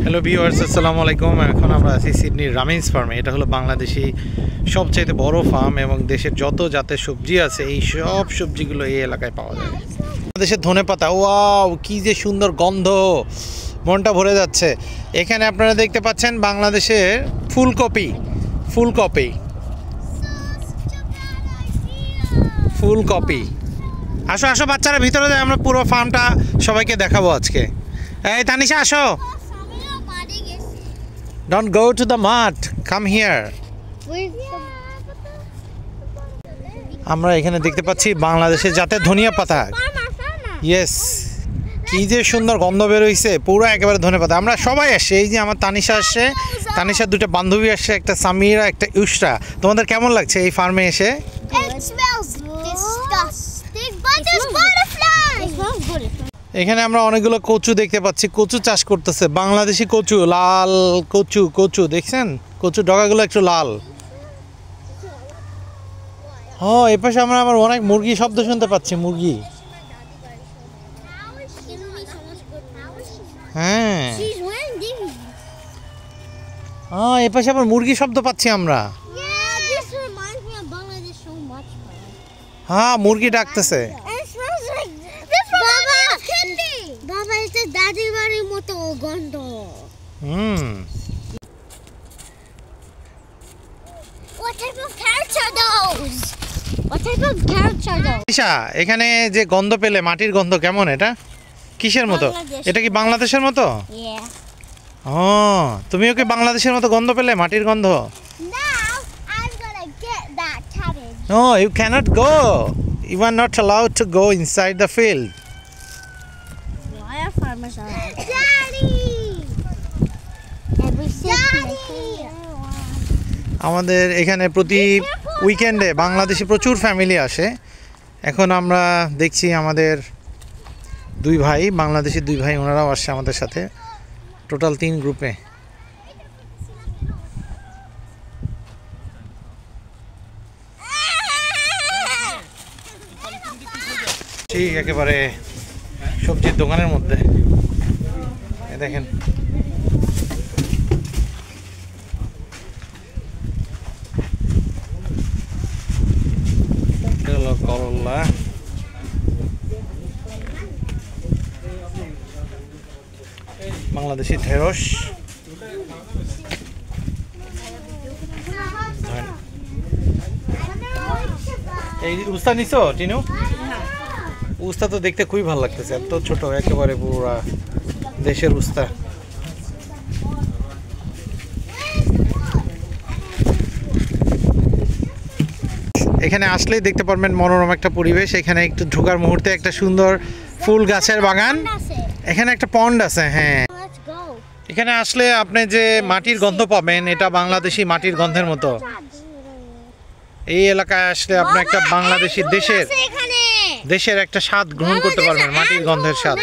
Hello viewers, আসসালামু আলাইকুম। এখন আমরা আছি সিডনির রামিন্স ফার্মে। এটা হলো বাংলাদেশি সবচাইতে বড় ফার্ম এবং দেশের যত জাতের সবজি আছে এই সব সবজিগুলো এই এলাকায় পাওয়া যায়। বাংলাদেশের ধনেপাতা, ওয়াও কি যে সুন্দর গন্ধ, মনটা ভরে যাচ্ছে। এখানে আপনারা দেখতে পাচ্ছেন বাংলাদেশের ফুলকপি। আসো আসো বাচ্চারা, ভিতরে যায়, আমরা পুরো ফার্মটা সবাইকে দেখাবো আজকে। এই তানিশা আসো। Don't go to the mud. Come here. আমরা এখানে দেখতে পাচ্ছি বাংলাদেশের জাতের ধনিয়া পাতা। ইয়েস, কি যে সুন্দর গন্ধ বের হইছে, পুরো একেবারে ধনেপাতা। আমরা সবাই আসছে, এই যে আমার তানিশা আসছে, তানিশার দুটো বান্ধবী আসছে, একটা সামিরা একটা ইউসরা। তোমাদের কেমন লাগছে এই ফার্মে এসে? এখানে আমরা অনেকগুলো কচু দেখতে পাচ্ছি, কচু চাষ করতেছে, বাংলাদেশি কচু, লাল কচু দেখছেন, কচুর ডগাগুলো একটু লাল। হ্যাঁ, এপাশে আমরা আবার অনেক মুরগি শব্দ শুনতে পাচ্ছি, মুরগি। হ্যাঁ হ্যাঁ, এপাশে আবার মুরগি শব্দ পাচ্ছি আমরা। হ্যাঁ, মুরগি ডাকতেছে। দাদির বাড়ির মতো গন্ধ। What type of carrots are those? What type of carrots are those? এখানে যে গন্ধ পেলে, মাটির গন্ধ কেমন? এটা কিসের মতো? এটা কি বাংলাদেশের মতো? Yeah. ও, তুমিও কি বাংলাদেশের মতো গন্ধ পেলে, মাটির গন্ধ? Now I'm gonna get that cabbage. No, you cannot go. You are not allowed to go inside the field. Why are farmers allowed? Daddy! আমাদের এখানে প্রতি উইকেন্ডে বাংলাদেশি প্রচুর ফ্যামিলি আসে। এখন আমরা দেখছি আমাদের দুই ভাই, বাংলাদেশি দুই ভাই, ওনারাও আসছে আমাদের সাথে, টোটাল 3 গ্রুপে। ঠিক একেবারে সবজির দোকানের মধ্যে দেখেন, করলা, বাংলাদেশি ঢেঁড়স, এই উস্তা নিছো টিনু? উস্তা তো দেখতে খুবই ভালো লাগতেছে, এত ছোট, একেবারে পুরা দেশের উস্তা। এখানে আসলেই দেখতে পারবেন মনোরম একটা পরিবেশ। এখানে একটু ঢোকার মুহূর্তে একটা সুন্দর ফুল গাছের বাগান, এখানে একটা পন্ড আছে। হ্যাঁ, এখানে আসলে আপনি যে মাটির গন্ধ পাবেন, এটা বাংলাদেশি মাটির গন্ধের মতো। এই এলাকায় আসলে আপনি একটা বাংলাদেশি দেশের একটা স্বাদ গ্রহণ করতে পারবেন, মাটির গন্ধের স্বাদ।